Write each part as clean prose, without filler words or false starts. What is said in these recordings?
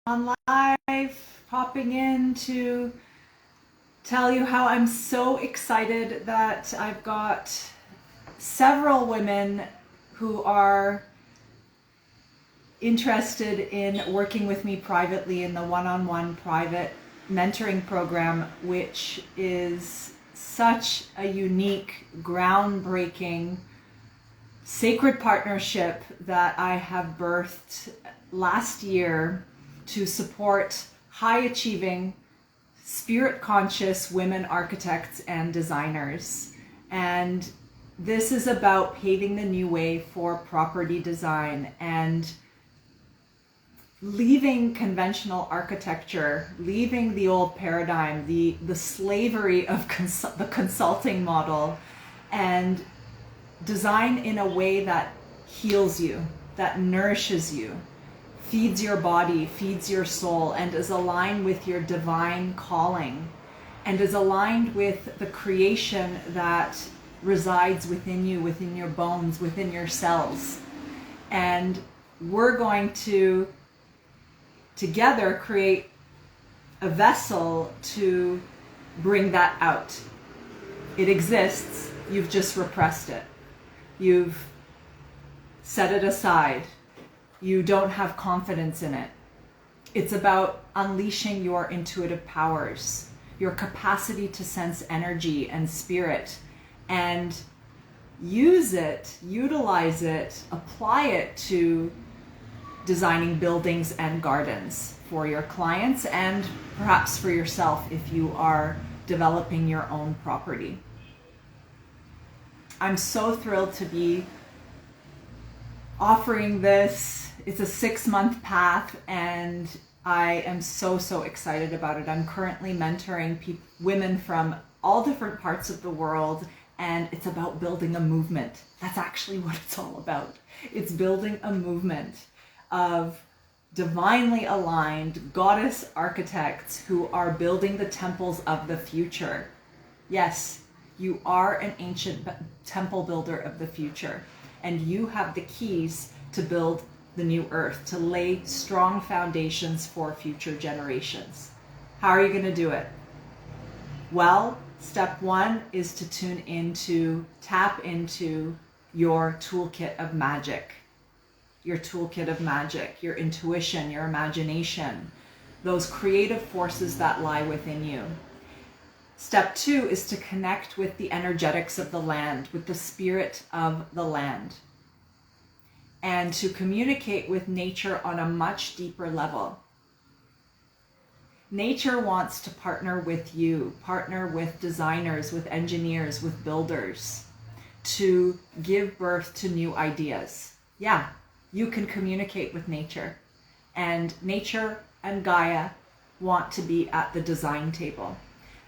on live, popping in to tell you how I'm so excited that I've got several women who are interested in working with me privately in the one-on-one private mentoring program, which is such a unique, groundbreaking, sacred partnership that I have birthed last year to support high achieving, spirit conscious women architects and designers. And this is about paving the new way for property design and leaving conventional architecture, leaving the old paradigm, the slavery of the consulting model, and design in a way that heals you, that nourishes you, feeds your body, feeds your soul, and is aligned with your divine calling, and is aligned with the creation that resides within you, within your bones, within your cells. And we're going to together create a vessel to bring that out. It exists, you've just repressed it. You've set it aside. You don't have confidence in it. It's about unleashing your intuitive powers, your capacity to sense energy and spirit, and use it, utilize it, apply it to designing buildings and gardens for your clients and perhaps for yourself if you are developing your own property. I'm so thrilled to be offering this. It's a 6-month path and I am so excited about it. I'm currently mentoring women from all different parts of the world, and it's about building a movement. That's actually what it's all about. It's building a movement of divinely aligned goddess architects who are building the temples of the future. Yes, you are an ancient temple builder of the future, and you have the keys to build the new earth, to lay strong foundations for future generations. How are you going to do it? Well, step 1 is to tap into your toolkit of magic. Your toolkit of magic, your intuition, your imagination, those creative forces that lie within you. Step 2 is to connect with the energetics of the land, with the spirit of the land, and to communicate with nature on a much deeper level. Nature wants to partner with you, partner with designers, with engineers, with builders, to give birth to new ideas. Yeah, you can communicate with nature, and nature and Gaia want to be at the design table.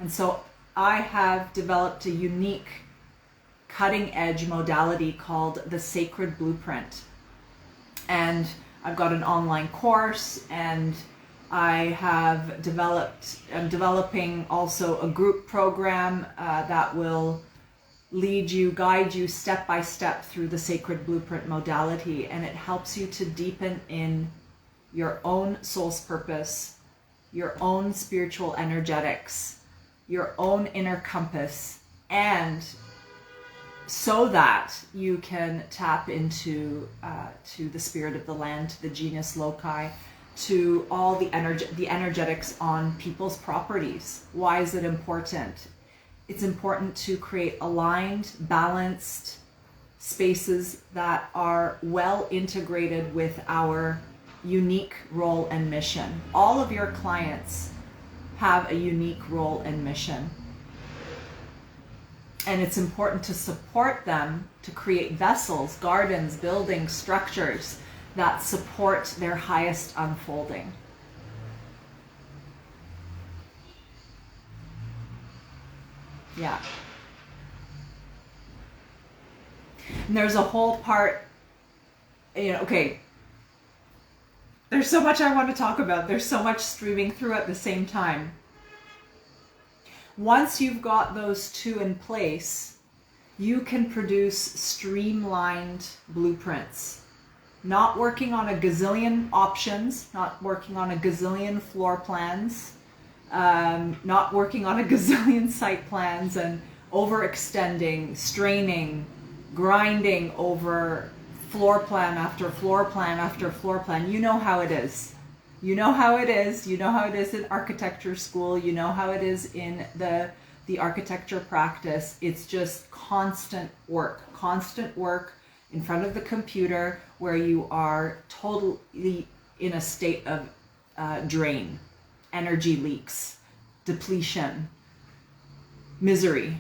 And so I have developed a unique cutting edge modality called the Sacred Blueprint. And I've got an online course, and I'm developing also a group program that will lead you, guide you step by step through the Sacred Blueprint modality. And it helps you to deepen in your own soul's purpose, your own spiritual energetics, your own inner compass, and so that you can tap into to the spirit of the land, to the genius loci, to all the energetics on people's properties. Why is it important? It's important to create aligned, balanced spaces that are well integrated with our unique role and mission. All of your clients have a unique role and mission. And it's important to support them to create vessels, gardens, buildings, structures that support their highest unfolding. Yeah. And there's a whole part, okay, there's so much I want to talk about. There's so much streaming through at the same time. Once you've got those 2 in place, you can produce streamlined blueprints not working on a gazillion options, not working on a gazillion floor plans, not working on a gazillion site plans and overextending, straining, grinding over floor plan after floor plan after floor plan. You know how it is. You know how it is. You know how it is in architecture school. You know how it is in the architecture practice. It's just constant work in front of the computer where you are totally in a state of drain, energy leaks, depletion, misery,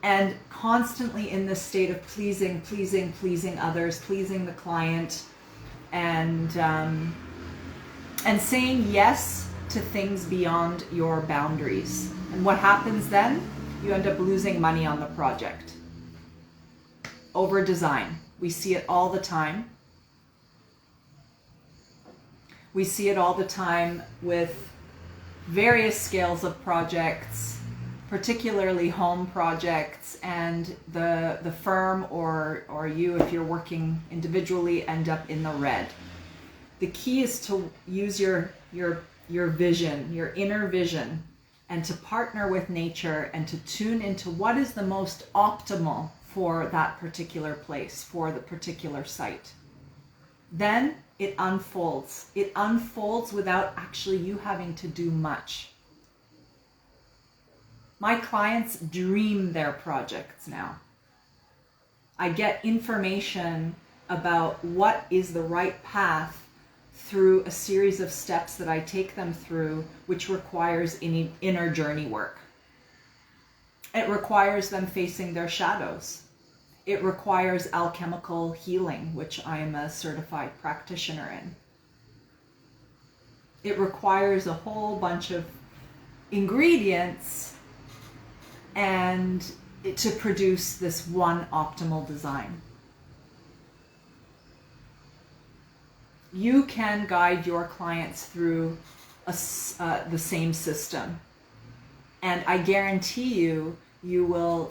and constantly in this state of pleasing others, pleasing the client, and saying yes to things beyond your boundaries. And what happens then? You end up losing money on the project. Over design. We see it all the time. We see it all the time with various scales of projects, particularly home projects, and the firm or you, if you're working individually, end up in the red. The key is to use your vision, your inner vision, and to partner with nature and to tune into what is the most optimal for that particular place, for the particular site. Then it unfolds. It unfolds without actually you having to do much. My clients dream their projects now. I get information about what is the right path through a series of steps that I take them through, which requires inner journey work. It requires them facing their shadows. It requires alchemical healing, which I am a certified practitioner in. It requires a whole bunch of ingredients and to produce this one optimal design. You can guide your clients through the same system, and I guarantee you, you will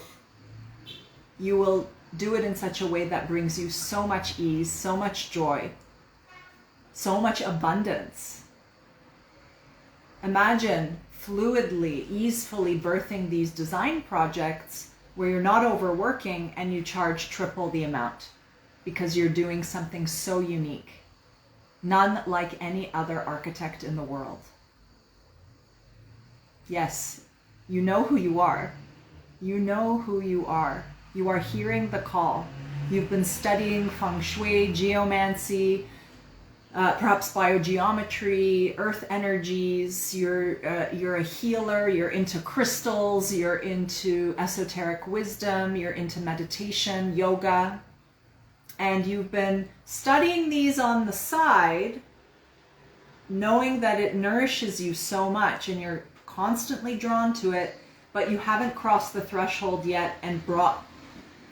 do it in such a way that brings you so much ease, so much joy, so much abundance. Imagine fluidly, easefully birthing these design projects where you're not overworking and you charge triple the amount because you're doing something so unique. None like any other architect in the world. Yes, you know who you are. You know who you are. You are hearing the call. You've been studying feng shui, geomancy, perhaps biogeometry, earth energies. You're a healer. You're into crystals. You're into esoteric wisdom. You're into meditation, yoga. And you've been studying these on the side, knowing that it nourishes you so much and you're constantly drawn to it, but you haven't crossed the threshold yet and brought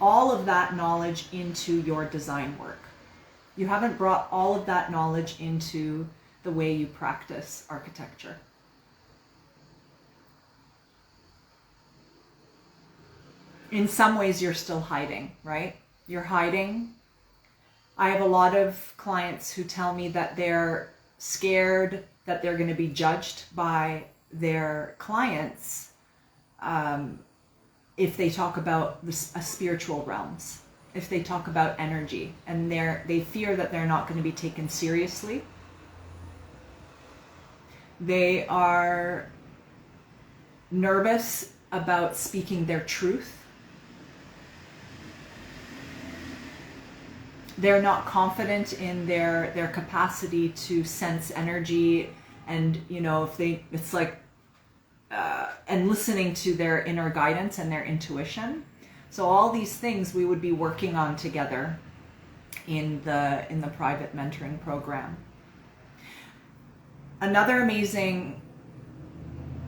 all of that knowledge into your design work. You haven't brought all of that knowledge into the way you practice architecture. In some ways, you're still hiding, right? You're hiding. I have a lot of clients who tell me that they're scared that they're going to be judged by their clients if they talk about spiritual realms, if they talk about energy, and they fear that they're not going to be taken seriously. They are nervous about speaking their truth. They're not confident in their capacity to sense energy, and it's like and listening to their inner guidance and their intuition. So all these things we would be working on together in the private mentoring program. Another amazing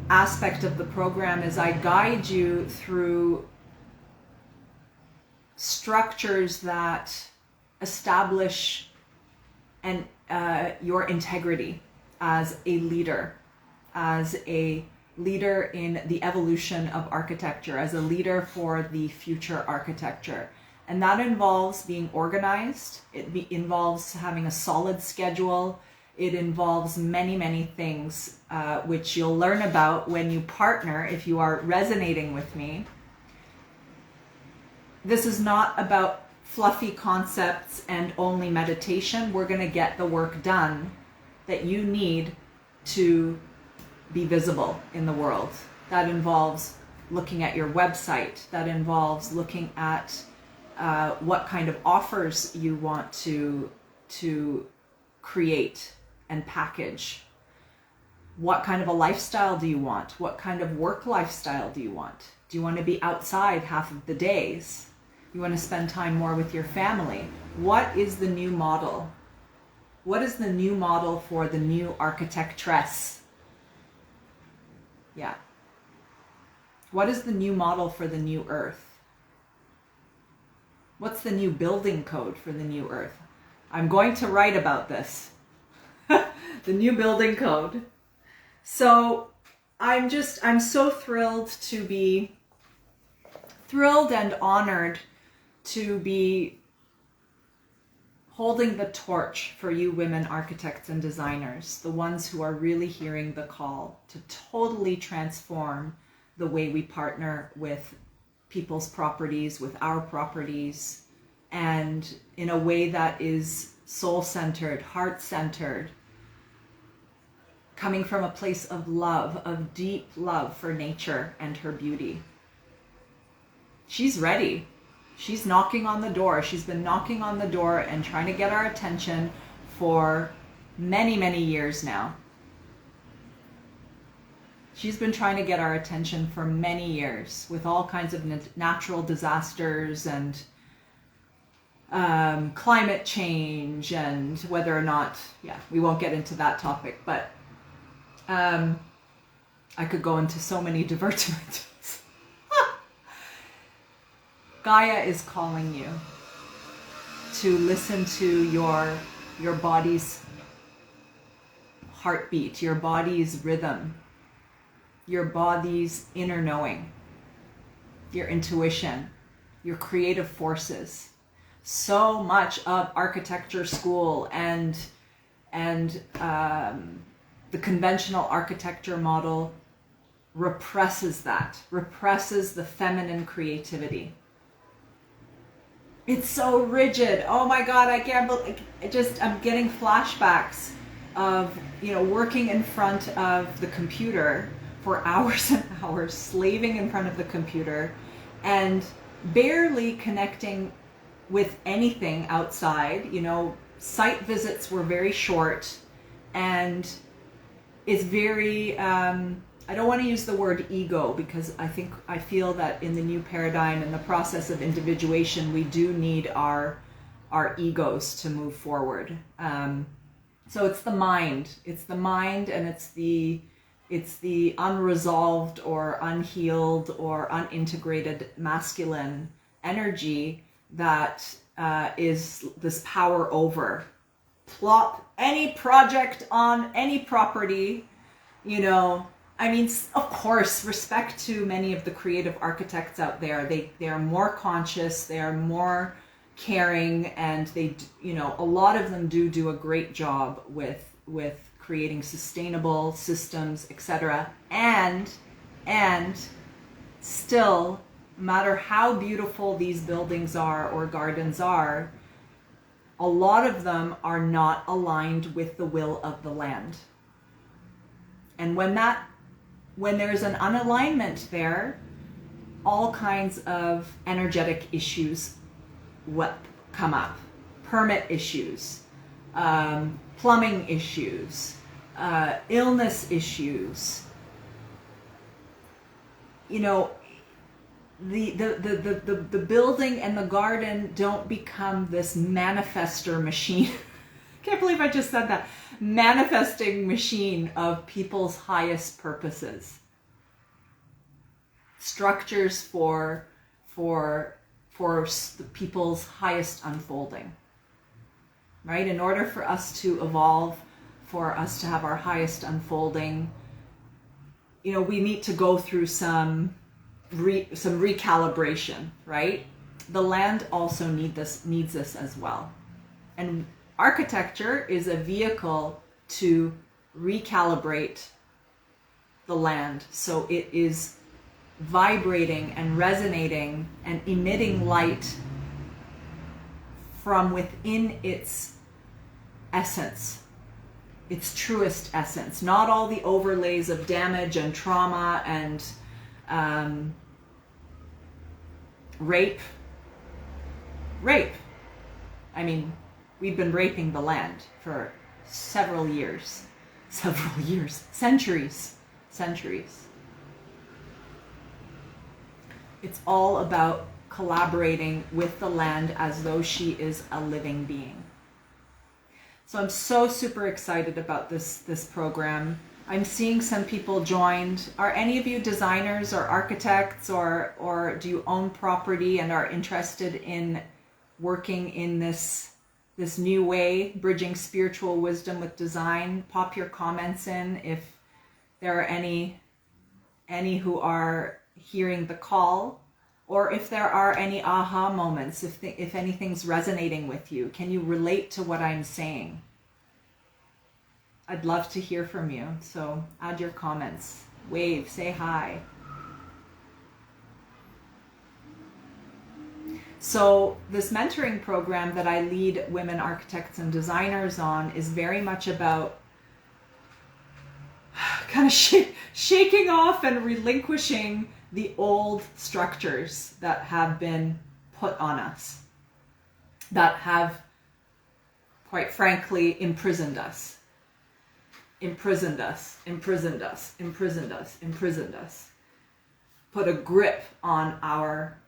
aspect of the program is I guide you through structures that establish your integrity as a leader in the evolution of architecture, as a leader for the future architecture, And that involves being organized. It involves having a solid schedule. It involves many, many things, which you'll learn about when you partner, if you are resonating with me. This is not about fluffy concepts and only meditation. We're going to get the work done that you need to be visible in the world. That involves looking at your website. That involves looking at what kind of offers you want to create and package. What kind of a lifestyle do you want? What kind of work lifestyle do you want? Do you want to be outside half of the days? You want to spend time more with your family? What is the new model? What is the new model for the new architectress? Yeah. What is the new model for the new earth? What's the new building code for the new earth? I'm going to write about this. The new building code. So I'm so thrilled to be and honored to be holding the torch for you women architects and designers, the ones who are really hearing the call to totally transform the way we partner with people's properties, with our properties, and in a way that is soul-centered, heart-centered, coming from a place of love, of deep love for nature and her beauty. She's ready. She's knocking on the door. She's been knocking on the door and trying to get our attention for many, many years now. She's been trying to get our attention for many years with all kinds of natural disasters and climate change and whether or not, we won't get into that topic, but I could go into so many divertiments. Gaia is calling you to listen to your body's heartbeat, your body's rhythm, your body's inner knowing, your intuition, your creative forces. So much of architecture school and the conventional architecture model represses the feminine creativity. It's so rigid. Oh my God, I can't believe, I'm getting flashbacks of, working in front of the computer for hours and hours, slaving in front of the computer and barely connecting with anything outside. Site visits were very short, and it's very, I don't want to use the word ego, because I feel that in the new paradigm, in the process of individuation, we do need our egos to move forward. So it's the mind, and it's the unresolved or unhealed or unintegrated masculine energy that is this power over. Plop any project on any property, of course, respect to many of the creative architects out there. They are more conscious, they are more caring, and a lot of them do a great job with creating sustainable systems, etc. And still, no matter how beautiful these buildings are or gardens are, a lot of them are not aligned with the will of the land. And when there's an unalignment there, all kinds of energetic issues come up. Permit issues, plumbing issues, illness issues. The building and the garden don't become this manifester machine. I can't believe I just said that. Manifesting machine of people's highest purposes. Structures for the people's highest unfolding. Right? In order for us to evolve, for us to have our highest unfolding, we need to go through some recalibration, right? the land also needs this as well. And architecture is a vehicle to recalibrate the land so it is vibrating and resonating and emitting light from within its essence, its truest essence, not all the overlays of damage and trauma and rape. I mean, we've been raping the land for centuries. It's all about collaborating with the land as though she is a living being. So I'm so super excited about this program. I'm seeing some people joined. Are any of you designers or architects, or do you own property and are interested in working in this new way, bridging spiritual wisdom with design? Pop your comments in if there are any who are hearing the call, or if there are any aha moments, if anything's resonating with you. Can you relate to what I'm saying? I'd love to hear from you. So add your comments, wave, say hi. So this mentoring program that I lead women architects and designers on is very much about kind of shaking off and relinquishing the old structures that have been put on us, that have, quite frankly, imprisoned us, put a grip on our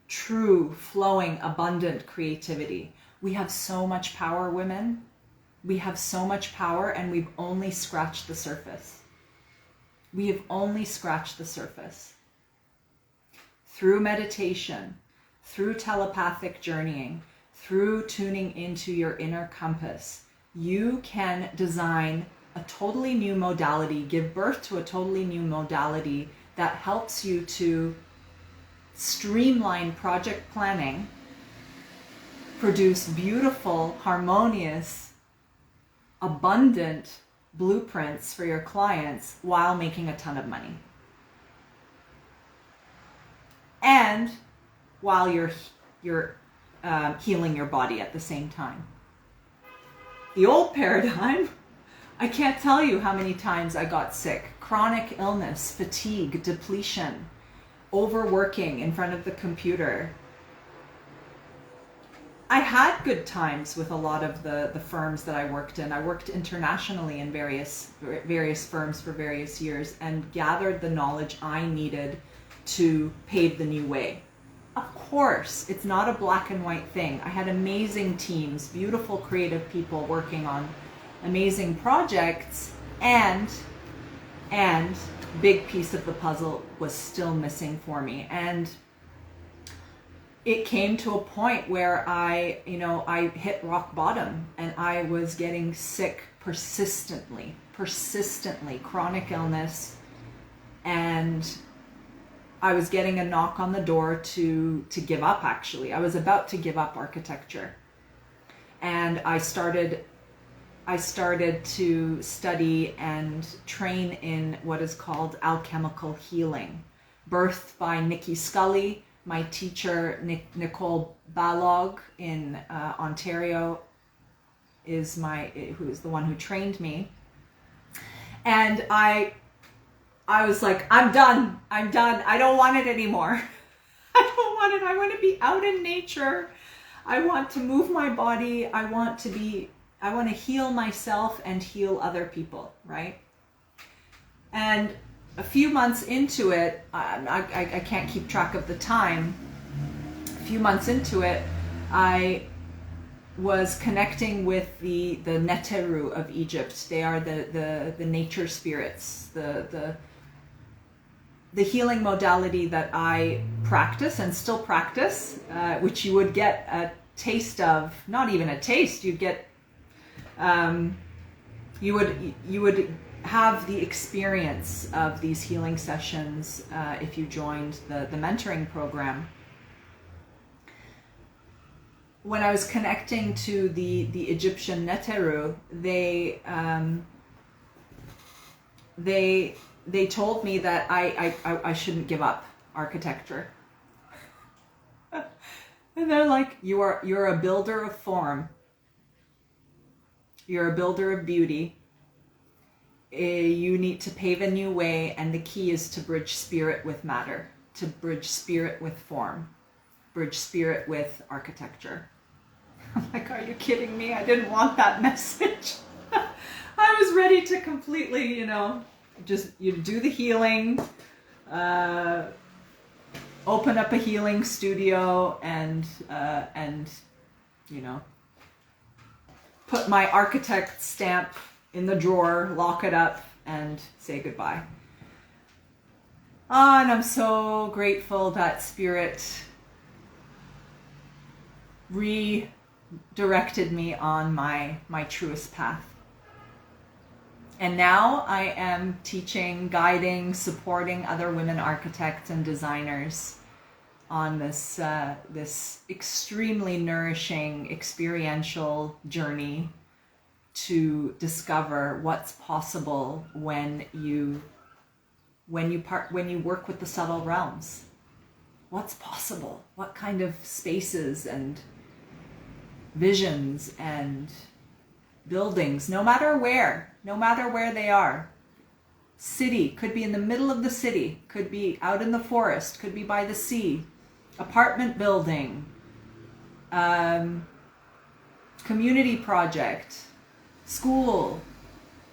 true, flowing, abundant creativity. We have so much power, women. We have so much power, and we've only scratched the surface. We have only scratched the surface. Through meditation, through telepathic journeying, through tuning into your inner compass, you can design a totally new modality, give birth to a totally new modality that helps you to streamline project planning, produce beautiful, harmonious, abundant blueprints for your clients while making a ton of money. And while you're healing your body at the same time. The old paradigm, I can't tell you how many times I got sick. Chronic illness, fatigue, depletion, overworking in front of the computer. I had good times with a lot of the firms that I worked in. I worked internationally in various firms for various years and gathered the knowledge I needed to pave the new way. Of course, it's not a black and white thing. I had amazing teams, beautiful creative people working on amazing projects, and big piece of the puzzle was still missing for me. And it came to a point where I hit rock bottom, and I was getting sick persistently, chronic illness, and I was getting a knock on the door to give up. Actually, I was about to give up architecture, and I started to study and train in what is called alchemical healing, birthed by Nikki Scully. My teacher, Nicole Balog in Ontario, who is the one who trained me. And I was like, I'm done. I don't want it anymore. I don't want it. I want to be out in nature. I want to move my body. I want to heal myself and heal other people, right? And a few months into it, I can't keep track of the time. A few months into it, I was connecting with the Neteru of Egypt. They are the nature spirits, the healing modality that I practice and still practice, which you would get a taste of, not even a taste, you'd get, you would have the experience of these healing sessions if you joined the mentoring program. when I was connecting to the Egyptian Neteru, they told me that I shouldn't give up architecture. And they're like, you're a builder of form. You're a builder of beauty. You need to pave a new way, and the key is to bridge spirit with matter, to bridge spirit with form, bridge spirit with architecture. I'm like, are you kidding me? I didn't want that message. I was ready to completely, just do the healing, open up a healing studio, and put my architect stamp in the drawer, lock it up, and say goodbye. And I'm so grateful that Spirit redirected me on my truest path. And now I am teaching, guiding, supporting other women architects and designers on this extremely nourishing experiential journey to discover what's possible when you work with the subtle realms. What's possible? What kind of spaces and visions and buildings, no matter where they are. City, could be in the middle of the city, could be out in the forest, could be by the sea, apartment building, community project, school,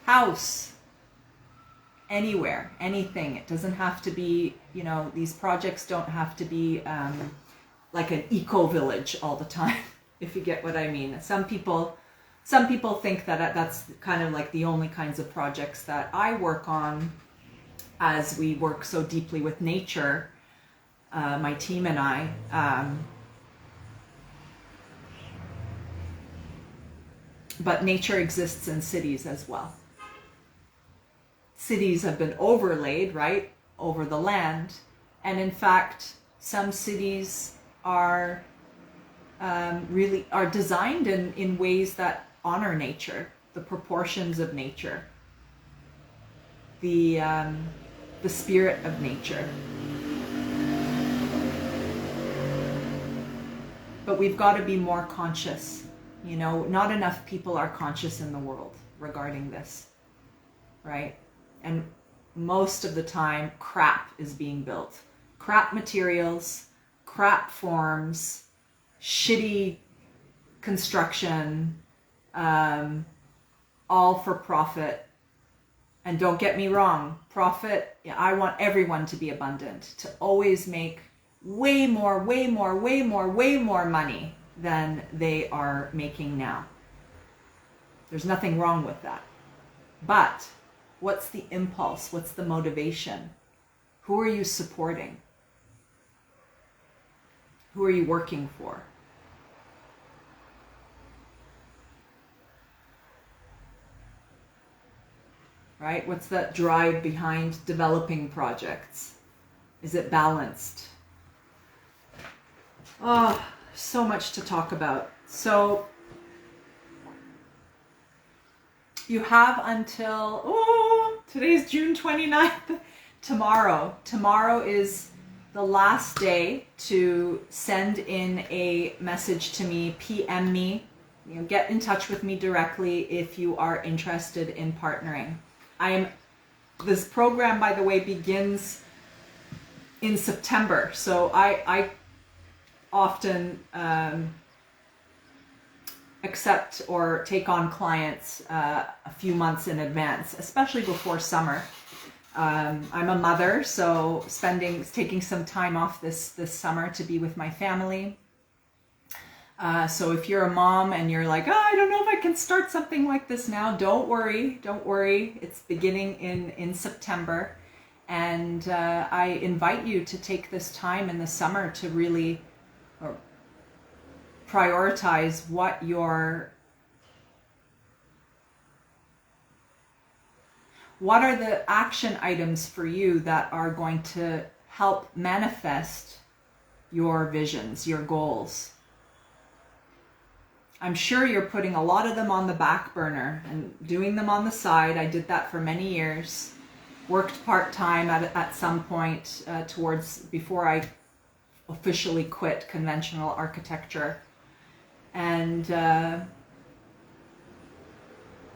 house, anywhere, anything. It doesn't have to be, these projects don't have to be like an eco-village all the time, if you get what I mean. Some people think that that's kind of like the only kinds of projects that I work on, as we work so deeply with nature, my team and I. But nature exists in cities as well. Cities have been overlaid, right, over the land. And in fact, some cities are really designed in ways that honor nature, the proportions of nature, the spirit of nature. But we've got to be more conscious. Not enough people are conscious in the world regarding this, right? And most of the time, crap is being built. Crap materials, crap forms, shitty construction, all for profit. And don't get me wrong, profit, I want everyone to be abundant, to always make way more money than they are making now. There's nothing wrong with that. But what's the impulse? What's the motivation? Who are you supporting? Who are you working for? Right? What's that drive behind developing projects? Is it balanced? Oh, so much to talk about. So you have until, today's June 29th. Tomorrow is the last day to send in a message to me, PM me, get in touch with me directly if you are interested in partnering. This program, by the way, begins in September. So I often accept or take on clients a few months in advance, especially before summer. I'm a mother, so taking some time off this summer to be with my family. So if you're a mom and you're like, I don't know if I can start something like this now, don't worry. It's beginning in September. And I invite you to take this time in the summer to really prioritize what are the action items for you that are going to help manifest your visions, your goals. I'm sure you're putting a lot of them on the back burner and doing them on the side. I did that for many years. Worked part-time at some point before I officially quit conventional architecture. And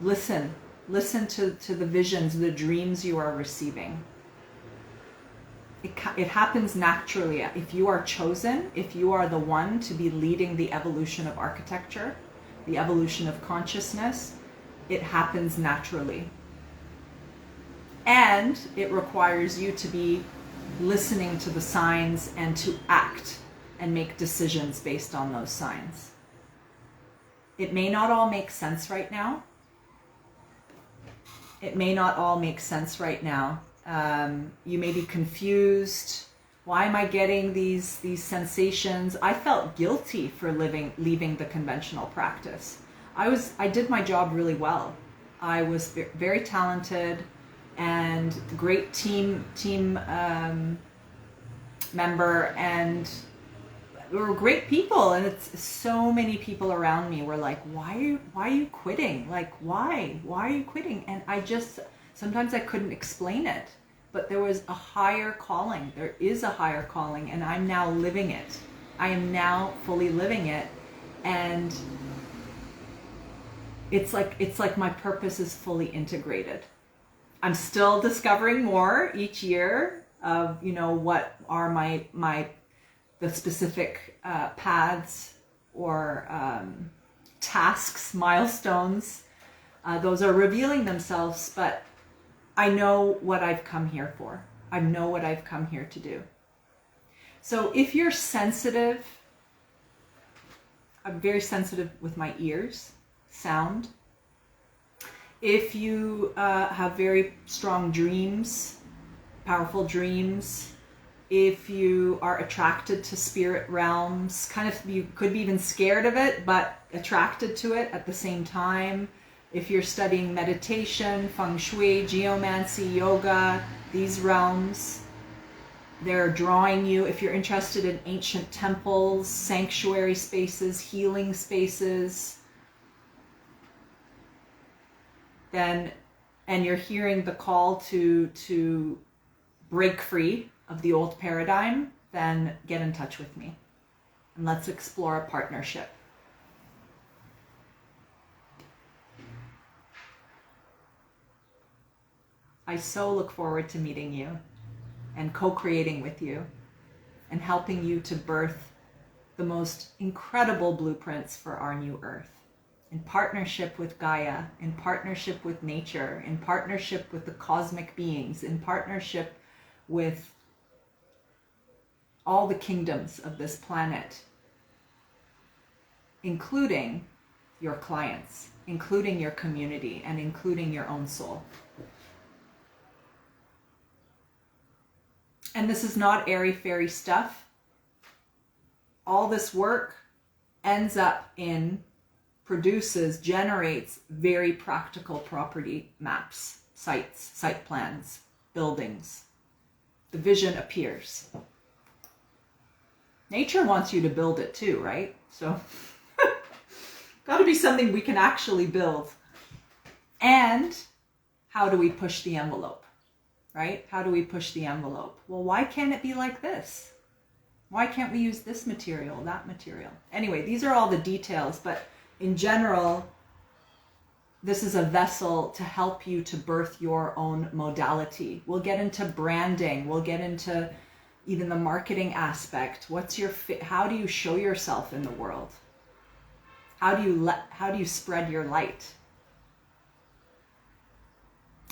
listen to the visions, the dreams you are receiving. It happens naturally. If you are chosen, if you are the one to be leading the evolution of architecture, the evolution of consciousness, it happens naturally. And it requires you to be listening to the signs and to act and make decisions based on those signs. It may not all make sense right now. It may not all make sense right now. You may be confused. Why am I getting these sensations? I felt guilty for leaving the conventional practice. I did my job really well. I was very talented and great team member, and we were great people. And it's so many people around me were like, why are you quitting? Like, why are you quitting? And sometimes I couldn't explain it, but there was a higher calling. There is a higher calling, and I'm now living it. I am now fully living it. And it's like my purpose is fully integrated. I'm still discovering more each year of, what are the specific paths or tasks, milestones. Those are revealing themselves, but I know what I've come here for. I know what I've come here to do. So if you're sensitive, I'm very sensitive with my ears, sound. If you have very strong dreams, powerful dreams, if you are attracted to spirit realms, you could be even scared of it, but attracted to it at the same time. If you're studying meditation, feng shui, geomancy, yoga, these realms, they're drawing you. If you're interested in ancient temples, sanctuary spaces, healing spaces, and you're hearing the call to break free of the old paradigm, then get in touch with me and let's explore a partnership. I so look forward to meeting you and co-creating with you and helping you to birth the most incredible blueprints for our new earth, in partnership with Gaia, in partnership with nature, in partnership with the cosmic beings, in partnership with all the kingdoms of this planet, including your clients, including your community, and including your own soul. And this is not airy-fairy stuff. All this work generates very practical property maps, sites, site plans, buildings. The vision appears. Nature wants you to build it too, right? So, got to be something we can actually build. And how do we push the envelope? Right? How do we push the envelope? Well, why can't it be like this? Why can't we use this material, that material? Anyway, these are all the details, but in general, this is a vessel to help you to birth your own modality. We'll get into branding. We'll get into even the marketing aspect. How do you show yourself in the world? How do you spread your light?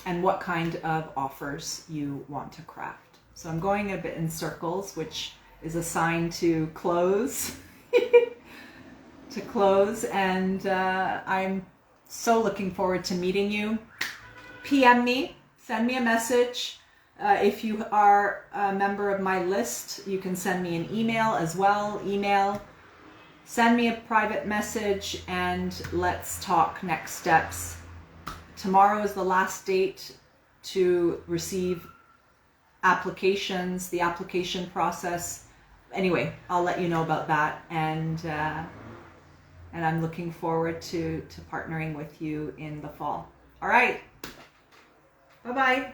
And what kind of offers you want to craft. So I'm going a bit in circles, which is a sign to close. To close, and I'm so looking forward to meeting you. PM me, send me a message. If you are a member of my list, you can send me an email as well. Send me a private message, and let's talk next steps. Tomorrow is the last date to receive applications, the application process. Anyway, I'll let you know about that. And And I'm looking forward to partnering with you in the fall. All right. Bye-bye.